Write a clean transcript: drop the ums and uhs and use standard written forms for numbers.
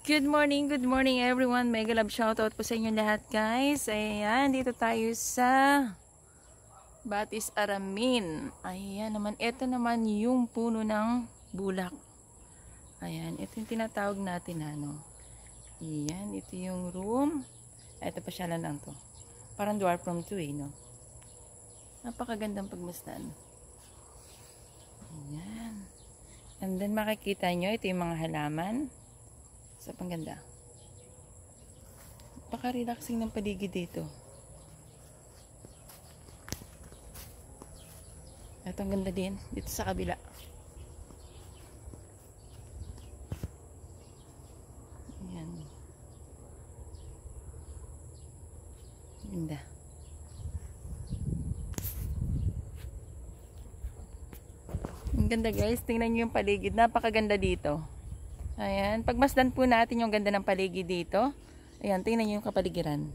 Good morning everyone. Mega love shoutout po sa inyo lahat guys. Ayan, dito tayo sa Batis Aramin. Ayan naman, ito naman yung puno ng bulak. Ayan, ito yung tinatawag natin ano. Ayan, ito yung room. Ito pa siya lang to. Parang dwarf room to no. Napakagandang pagmasdan. Ayan. And then makikita nyo, ito yung mga halaman. Sa pangganda. Paka-relaxing ng paligid dito. Ito ang ganda din. Dito sa kabila. Ayan. Ganda. Ang ganda guys. Tingnan nyo yung paligid. Napakaganda dito. Ayan, pagmasdan po natin yung ganda ng paligid dito. Ayan, tingnan niyo yung kapaligiran.